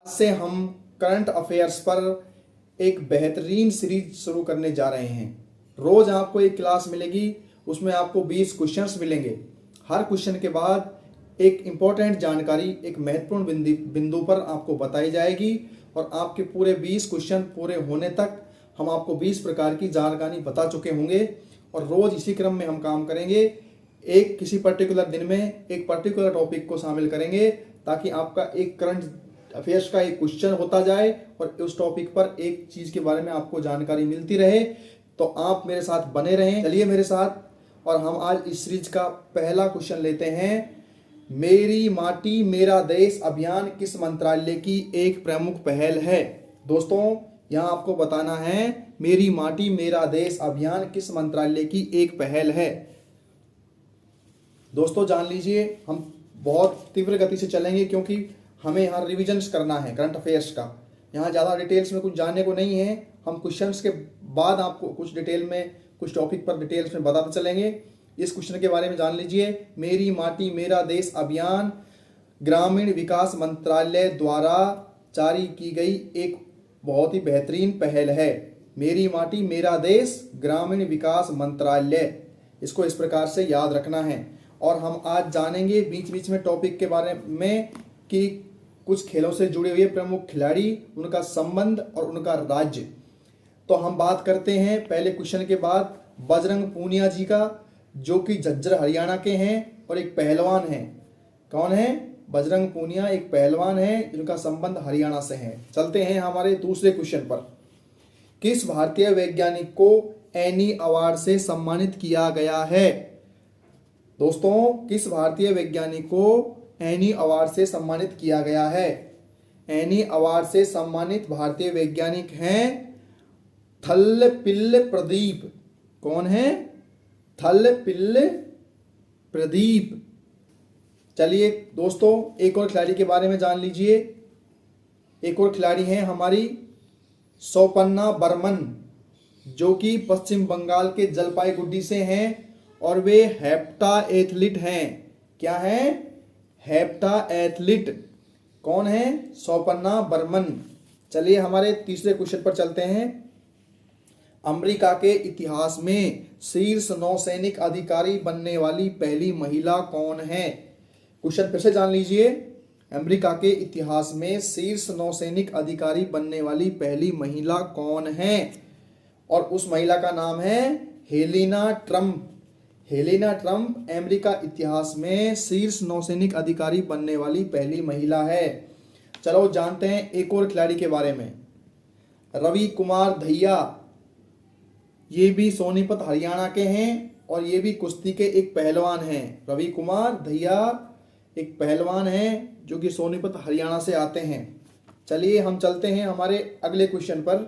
से हम current affairs पर एक बेहतरीन सीरीज शुरू करने जा रहे हैं। रोज आपको एक क्लास मिलेगी, उसमें आपको 20 क्वेश्चंस मिलेंगे। हर क्वेश्चन के बाद एक इम्पोर्टेंट जानकारी एक महत्वपूर्ण बिंदु पर आपको बताई जाएगी और आपके पूरे 20 क्वेश्चन पूरे होने तक हम आपको 20 प्रकार की जानकारी बता चुके होंगे और रोज इसी क्रम में हम काम करेंगे। एक किसी पर्टिकुलर दिन में एक पर्टिकुलर टॉपिक को शामिल करेंगे ताकि आपका एक करंट अफेयर्स का एक क्वेश्चन होता जाए और उस टॉपिक पर एक चीज के बारे में आपको जानकारी मिलती रहे। तो आप मेरे साथ बने रहें, चलिए मेरे साथ। और हम आज इस सीरीज का पहला क्वेश्चन लेते हैं। मेरी माटी मेरा देश अभियान किस मंत्रालय की एक प्रमुख पहल है? दोस्तों यहाँ आपको बताना है मेरी माटी मेरा देश अभियान किस मंत्रालय की एक पहल है। दोस्तों जान लीजिए, हम बहुत तीव्र गति से चलेंगे क्योंकि हमें यहाँ रिविजन्स करना है करंट अफेयर्स का। यहाँ ज़्यादा डिटेल्स में कुछ जानने को नहीं है। हम क्वेश्चंस के बाद आपको कुछ डिटेल में कुछ टॉपिक पर डिटेल्स में बताते चलेंगे। इस क्वेश्चन के बारे में जान लीजिए। मेरी माटी मेरा देश अभियान ग्रामीण विकास मंत्रालय द्वारा जारी की गई एक बहुत ही बेहतरीन पहल है। मेरी माटी मेरा देश ग्रामीण विकास मंत्रालय, इसको इस प्रकार से याद रखना है। और हम आज जानेंगे बीच बीच में टॉपिक के बारे में कि कुछ खेलों से जुड़े हुए प्रमुख खिलाड़ी, उनका संबंध और उनका राज्य। तो हम बात करते हैं पहले क्वेश्चन के बाद बजरंग पूनिया जी का, जो कि झज्जर हरियाणा के हैं और एक पहलवान हैं। कौन है? बजरंग पूनिया एक पहलवान है जिनका संबंध हरियाणा से है। चलते हैं हमारे दूसरे क्वेश्चन पर। किस भारतीय वैज्ञानिक को एनी अवार्ड से सम्मानित किया गया है? दोस्तों किस भारतीय वैज्ञानिक को एनी अवार्ड से सम्मानित किया गया है? एनी अवार्ड से सम्मानित भारतीय वैज्ञानिक हैं थलपिल्ल प्रदीप। कौन है? थलपिल्ल प्रदीप। चलिए दोस्तों एक और खिलाड़ी के बारे में जान लीजिए। एक और खिलाड़ी हैं हमारी सोपन्ना बर्मन, जो कि पश्चिम बंगाल के जलपाईगुड़ी से हैं और वे हेप्टा एथलीट हैं। क्या है? Hepta athlete. कौन है? सोपन्ना बर्मन। चलिए हमारे तीसरे क्वेश्चन पर चलते हैं। अमेरिका के इतिहास में शीर्ष नौसैनिक अधिकारी बनने वाली पहली महिला कौन है? क्वेश्चन फिर से जान लीजिए। अमेरिका के इतिहास में शीर्ष नौसैनिक अधिकारी बनने वाली पहली महिला कौन है? और उस महिला का नाम है Helena Trump. Helena Trump America इतिहास में शीर्ष नौसैनिक अधिकारी बनने वाली पहली महिला है। चलो जानते हैं एक और खिलाड़ी के बारे में। रवि कुमार दहिया, ये भी सोनीपत हरियाणा के हैं और ये भी कुश्ती के एक पहलवान हैं। रवि कुमार दहिया एक पहलवान हैं जो कि सोनीपत हरियाणा से आते हैं। चलिए हम चलते हैं हमारे अगले क्वेश्चन पर।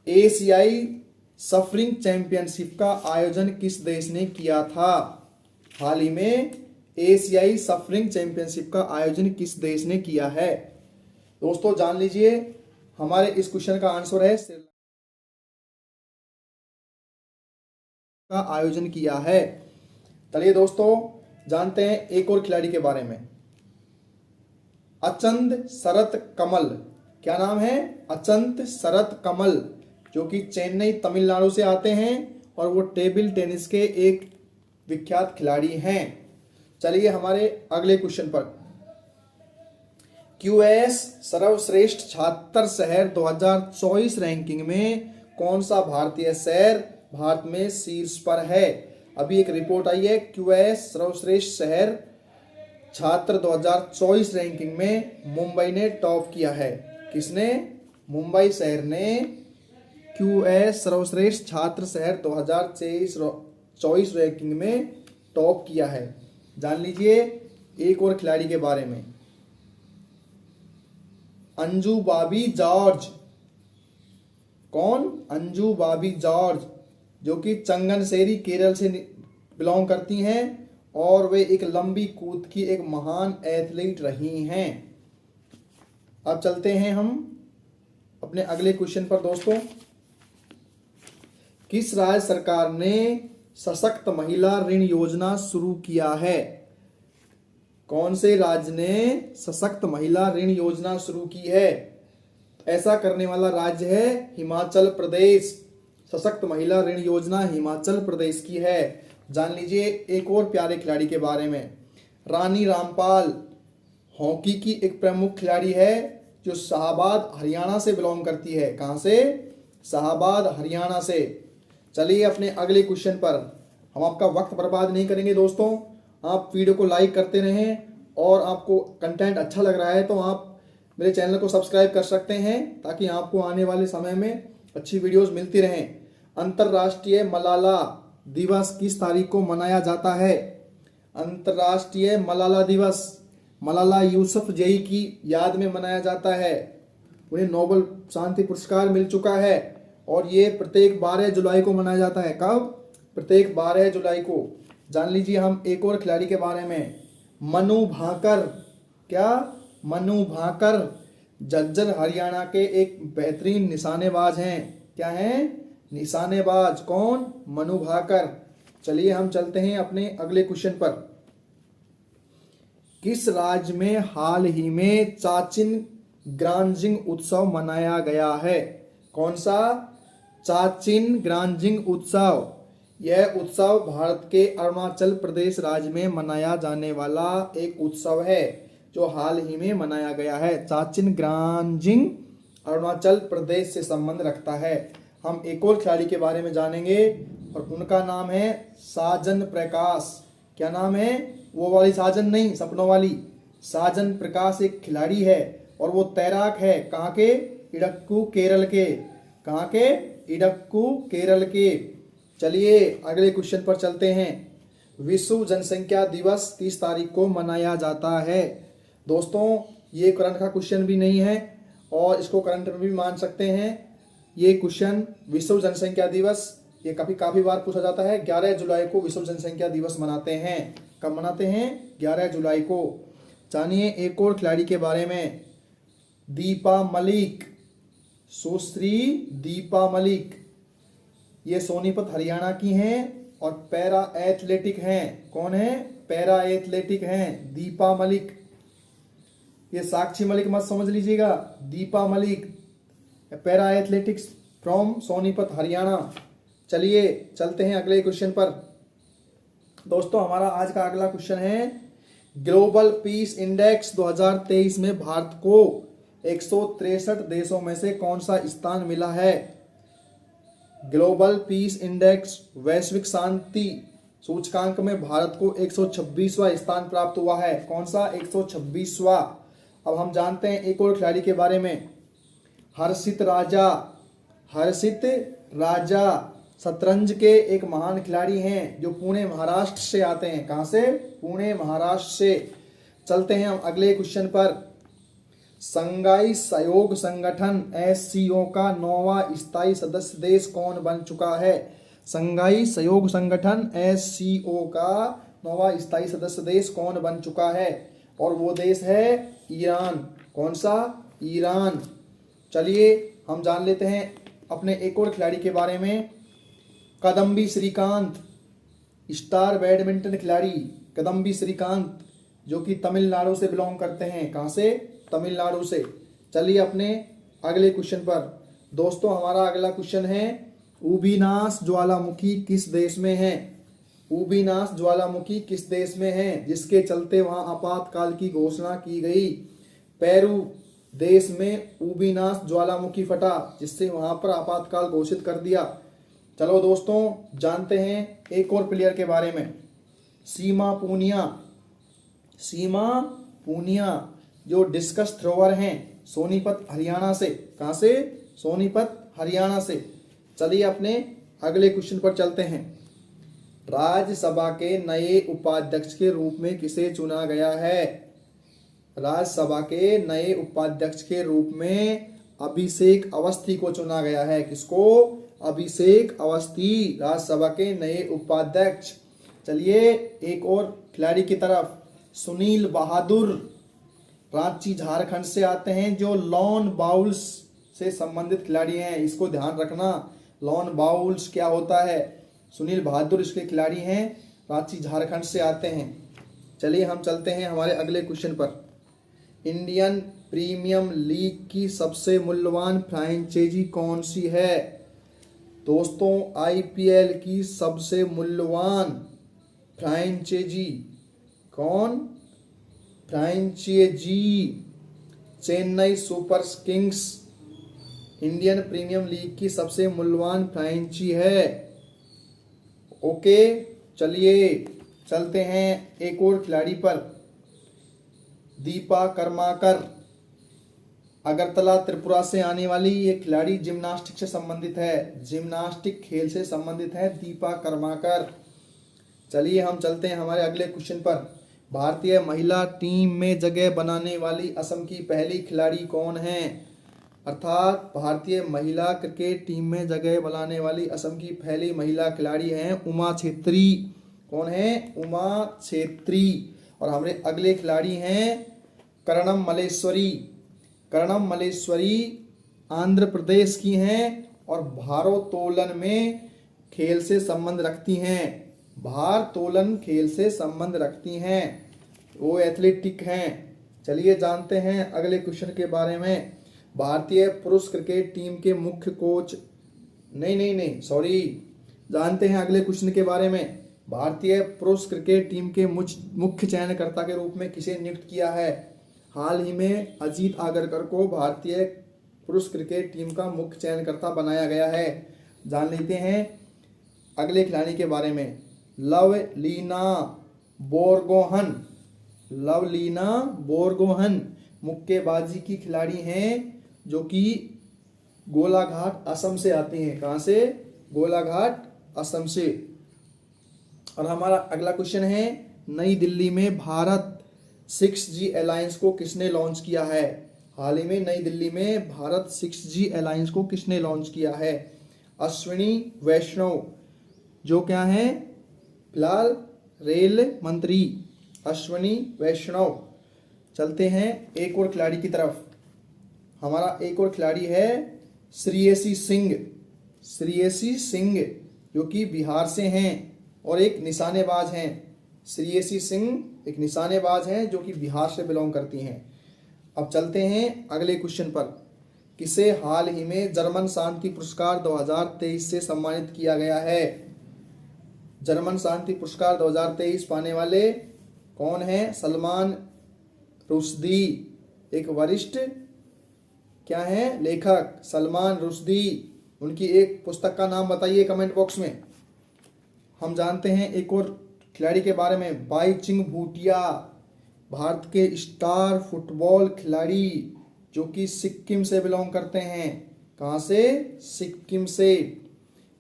एशियाई सफरिंग चैंपियनशिप का आयोजन किस देश ने किया था? हाल ही में एशियाई सफरिंग चैंपियनशिप का आयोजन किस देश ने किया है? दोस्तों जान लीजिए, हमारे इस क्वेश्चन का आंसर है श्रीलंका का आयोजन किया है। चलिए दोस्तों जानते हैं एक और खिलाड़ी के बारे में। अचंत शरत कमल। क्या नाम है? अचंत शरत कमल, जो कि चेन्नई तमिलनाडु से आते हैं और वो टेबल टेनिस के एक विख्यात खिलाड़ी हैं। चलिए हमारे अगले क्वेश्चन पर। क्यूएस सर्वश्रेष्ठ छात्र शहर 2024 रैंकिंग में कौन सा भारतीय शहर भारत में शीर्ष पर है? अभी एक रिपोर्ट आई है, क्यूएस सर्वश्रेष्ठ शहर छात्र 2024 रैंकिंग में मुंबई ने टॉप किया है। किसने? मुंबई शहर ने क्यूएस सर्वश्रेष्ठ छात्र शहर 2024 रैंकिंग में टॉप किया है। जान लीजिए एक और खिलाड़ी के बारे में। अंजू बॉबी जॉर्ज। कौन? अंजू बॉबी जॉर्ज, जो कि चंगनसेरी केरल से बिलोंग करती हैं और वे एक लंबी कूद की एक महान एथलीट रही हैं। अब चलते हैं हम अपने अगले क्वेश्चन पर। दोस्तों किस राज्य सरकार ने सशक्त महिला ऋण योजना शुरू किया है? कौन से राज्य ने सशक्त महिला ऋण योजना शुरू की है? ऐसा करने वाला राज्य है हिमाचल प्रदेश। सशक्त महिला ऋण योजना हिमाचल प्रदेश की है। जान लीजिए एक और प्यारे खिलाड़ी के बारे में। रानी रामपाल हॉकी की एक प्रमुख खिलाड़ी है जो शाहबाद हरियाणा से बिलोंग करती है। कहां से? शाहबाद हरियाणा से। चलिए अपने अगले क्वेश्चन पर। हम आपका वक्त बर्बाद नहीं करेंगे दोस्तों। आप वीडियो को लाइक करते रहें और आपको कंटेंट अच्छा लग रहा है तो आप मेरे चैनल को सब्सक्राइब कर सकते हैं ताकि आपको आने वाले समय में अच्छी वीडियोस मिलती रहें। अंतर्राष्ट्रीय मलाला दिवस किस तारीख को मनाया जाता है? अंतर्राष्ट्रीय मलाला दिवस मलाला यूसुफजई की याद में मनाया जाता है। उन्हें नोबेल शांति पुरस्कार मिल चुका है और ये प्रत्येक 12 जुलाई को मनाया जाता है। कब? प्रत्येक 12 जुलाई को। जान लीजिए हम एक और खिलाड़ी के बारे में। मनु भाकर। क्या? मनु भाकर झज्जर हरियाणा के एक बेहतरीन निशानेबाज हैं। क्या हैं? निशानेबाज। कौन? मनु भाकर। चलिए हम चलते हैं अपने अगले क्वेश्चन पर। किस राज्य में हाल ही में चाचिन ग्रांजिंग उत्सव मनाया गया है? कौन सा? चाचिन ग्रांजिंग उत्सव। यह उत्सव भारत के अरुणाचल प्रदेश राज्य में मनाया जाने वाला एक उत्सव है जो हाल ही में मनाया गया है। चाचिन ग्रांजिंग अरुणाचल प्रदेश से संबंध रखता है। हम एक और खिलाड़ी के बारे में जानेंगे और उनका नाम है साजन प्रकाश। क्या नाम है? वो वाली साजन नहीं, सपनों वाली। साजन प्रकाश एक खिलाड़ी है और वो तैराक है। कहाँ के? इडक्कू केरल के। कहाँ के? इडक्कू केरल के। चलिए अगले क्वेश्चन पर चलते हैं। विश्व जनसंख्या दिवस किस तारीख को मनाया जाता है? दोस्तों ये करंट का क्वेश्चन भी नहीं है और इसको करंट में भी मान सकते हैं। ये क्वेश्चन विश्व जनसंख्या दिवस ये काफी बार पूछा जाता है। 11 जुलाई को विश्व जनसंख्या दिवस मनाते हैं। कब मनाते हैं? 11 जुलाई को। जानिए एक और खिलाड़ी के बारे में। दीपा मलिक। सुश्री दीपा मलिक। ये सोनीपत हरियाणा की हैं और पैरा एथलेटिक हैं। कौन है? पैरा एथलेटिक हैं दीपा मलिक। ये साक्षी मलिक मत समझ लीजिएगा। Deepa Malik para athletics from Sonipat Haryana. चलिए चलते हैं अगले क्वेश्चन पर। दोस्तों हमारा आज का अगला क्वेश्चन है ग्लोबल पीस इंडेक्स 2023 में भारत को 163 देशों में से कौन सा स्थान मिला है? ग्लोबल पीस इंडेक्स वैश्विक शांति सूचकांक में भारत को 126वां स्थान प्राप्त हुआ है। कौन सा? 126वां। अब हम जानते हैं एक और खिलाड़ी के बारे में। हर्षित राजा। हर्षित राजा शतरंज के एक महान खिलाड़ी हैं जो पुणे महाराष्ट्र से आते हैं। कहां से? पुणे महाराष्ट्र से। चलते हैं हम अगले क्वेश्चन पर। संघाई सहयोग संगठन SCO का 9वां स्थायी सदस्य देश कौन बन चुका है? संघाई सहयोग संगठन SCO का 9वां स्थायी सदस्य देश कौन बन चुका है? और वो देश है ईरान। कौन सा? ईरान। चलिए हम जान लेते हैं अपने एक और खिलाड़ी के बारे में। कदम्बी श्रीकांत स्टार बैडमिंटन खिलाड़ी कदम्बी श्रीकांत जो कि तमिलनाडु से बिलोंग करते हैं। कहां से? तमिलनाडु से। चलिए अपने अगले क्वेश्चन पर। दोस्तों हमारा अगला क्वेश्चन है उबीनास ज्वालामुखी किस देश में है? उबीनास ज्वालामुखी किस देश में है जिसके चलते वहां आपातकाल की घोषणा की गई? पेरू देश में उबीनास ज्वालामुखी फटा जिससे वहां पर आपातकाल घोषित कर दिया। चलो दोस्तों जानते हैं एक और प्लेयर के बारे में। सीमा पूनिया। सीमा पूनिया जो डिस्कस थ्रोवर हैं सोनीपत हरियाणा से। कहां से? सोनीपत हरियाणा से। चलिए अपने अगले क्वेश्चन पर चलते हैं। राज्यसभा के नए उपाध्यक्ष के रूप में किसे चुना गया है? राज्यसभा के नए उपाध्यक्ष के रूप में अभिषेक अवस्थी को चुना गया है। किसको? अभिषेक अवस्थी राज्यसभा के नए उपाध्यक्ष। चलिए एक और खिलाड़ी की तरफ। सुनील बहादुर रांची झारखंड से आते हैं जो लॉन बाउल्स से संबंधित खिलाड़ी हैं। इसको ध्यान रखना लॉन बाउल्स क्या होता है। सुनील बहादुर इसके खिलाड़ी हैं रांची झारखंड से आते हैं। चलिए हम चलते हैं हमारे अगले क्वेश्चन पर। इंडियन प्रीमियम लीग की सबसे मूल्यवान फ्रेंचाइजी कौन सी है? दोस्तों, आईपीएल की सबसे मूल्यवान फ्रेंचाइजी कौन? Franchise Chennai Super Kings Indian Premier League की सबसे मूल्यवान फ्रेंचाइजी है। ओके, चलिए चलते हैं एक और खिलाड़ी पर। दीपा कर्माकर, अगरतला त्रिपुरा से आने वाली ये खिलाड़ी जिम्नास्टिक से संबंधित है, जिम्नास्टिक खेल से संबंधित है दीपा कर्माकर। चलिए हम चलते हैं हमारे अगले क्वेश्चन पर। भारतीय महिला टीम में जगह बनाने वाली असम की पहली खिलाड़ी कौन है? अर्थात भारतीय महिला क्रिकेट टीम में जगह बनाने वाली असम की पहली महिला खिलाड़ी हैं उमा छेत्री। कौन है? उमा छेत्री। और हमारे अगले खिलाड़ी हैं कर्णम मल्लेश्वरी। कर्णम मल्लेश्वरी आंध्र प्रदेश की हैं और भारोत्तोलन में खेल से संबंध रखती हैं, भारोत्तोलन खेल से संबंध रखती हैं, वो एथलेटिक हैं। चलिए जानते हैं अगले क्वेश्चन के बारे में। भारतीय पुरुष क्रिकेट टीम के मुख्य कोच जानते हैं अगले क्वेश्चन के बारे में। भारतीय पुरुष क्रिकेट टीम के मुख्य चयनकर्ता के रूप में किसे नियुक्त किया है? हाल ही में अजीत आगरकर को भारतीय पुरुष क्रिकेट टीम का मुख्य चयनकर्ता बनाया गया है। जान लेते हैं अगले खिलाड़ी के बारे में। लवलीना बोरगोहन, लवलीना बोरगोहन मुक्केबाजी की खिलाड़ी हैं जो कि गोलाघाट असम से आती हैं। कहाँ से? गोलाघाट असम से। और हमारा अगला क्वेश्चन है, नई दिल्ली में भारत 6G अलायंस को किसने लॉन्च किया है? हाल ही में नई दिल्ली में भारत 6G अलायंस को किसने लॉन्च किया है? अश्विनी वैष्णव, जो क्या है फिलहाल रेल मंत्री, अश्विनी वैष्णव। चलते हैं एक और खिलाड़ी की तरफ। हमारा एक और खिलाड़ी है श्रेयसी सिंह। श्रेयसी सिंह जो कि बिहार से हैं और एक निशानेबाज हैं। श्रेयसी सिंह एक निशानेबाज हैं जो कि बिहार से बिलोंग करती हैं। अब चलते हैं अगले क्वेश्चन पर। किसे हाल ही में जर्मन शांति पुरस्कार 2023 से सम्मानित किया गया है? जर्मन शांति पुरस्कार 2023 पाने वाले कौन हैं? सलमान रुश्दी, एक वरिष्ठ क्या है लेखक, सलमान रुश्दी। उनकी एक पुस्तक का नाम बताइए कमेंट बॉक्स में। हम जानते हैं एक और खिलाड़ी के बारे में। बाईचुंग भूटिया, भारत के स्टार फुटबॉल खिलाड़ी जो कि सिक्किम से बिलोंग करते हैं। कहाँ से? सिक्किम से।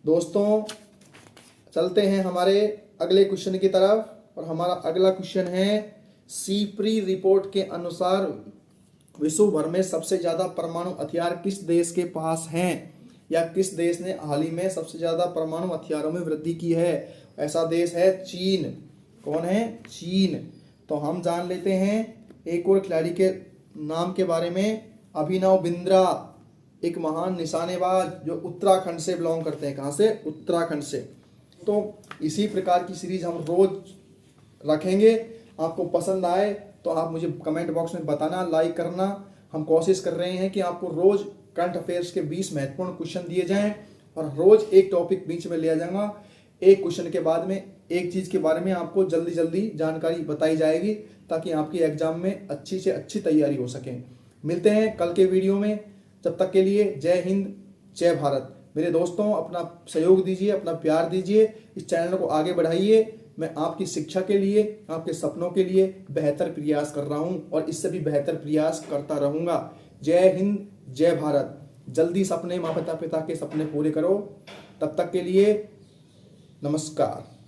दोस्तों, चलते हैं हमारे अगले क्वेश्चन की तरफ। और हमारा अगला क्वेश्चन है, सीप्री रिपोर्ट के अनुसार विश्व भर में सबसे ज्यादा परमाणु हथियार किस देश के पास हैं, या किस देश ने हाल ही में सबसे ज्यादा परमाणु हथियारों में वृद्धि की है? ऐसा देश है चीन। कौन है? चीन। तो हम जान लेते हैं एक और खिलाड़ी के नाम के बारे में। अभिनव बिंद्रा, एक महान निशानेबाज जो उत्तराखंड से बिलोंग करते हैं। कहाँ से? उत्तराखंड से। तो इसी प्रकार की सीरीज हम रोज रखेंगे। आपको पसंद आए तो आप मुझे कमेंट बॉक्स में बताना, लाइक करना। हम कोशिश कर रहे हैं कि आपको रोज करंट अफेयर्स के 20 महत्वपूर्ण क्वेश्चन दिए जाएं और रोज एक टॉपिक बीच में लिया जाएगा। एक क्वेश्चन के बाद में एक चीज के बारे में आपको जल्दी जल्दी जानकारी बताई जाएगी ताकि आपकी एग्जाम में अच्छी से अच्छी तैयारी हो सके। मिलते हैं कल के वीडियो में। जब तक के लिए जय हिंद, जय भारत। मेरे दोस्तों, अपना सहयोग दीजिए, अपना प्यार दीजिए, इस चैनल को आगे बढ़ाइए। मैं आपकी शिक्षा के लिए, आपके सपनों के लिए बेहतर प्रयास कर रहा हूं और इससे भी बेहतर प्रयास करता रहूंगा। जय हिंद, जय भारत। जल्दी सपने, माता पिता के सपने पूरे करो। तब तक के लिए नमस्कार।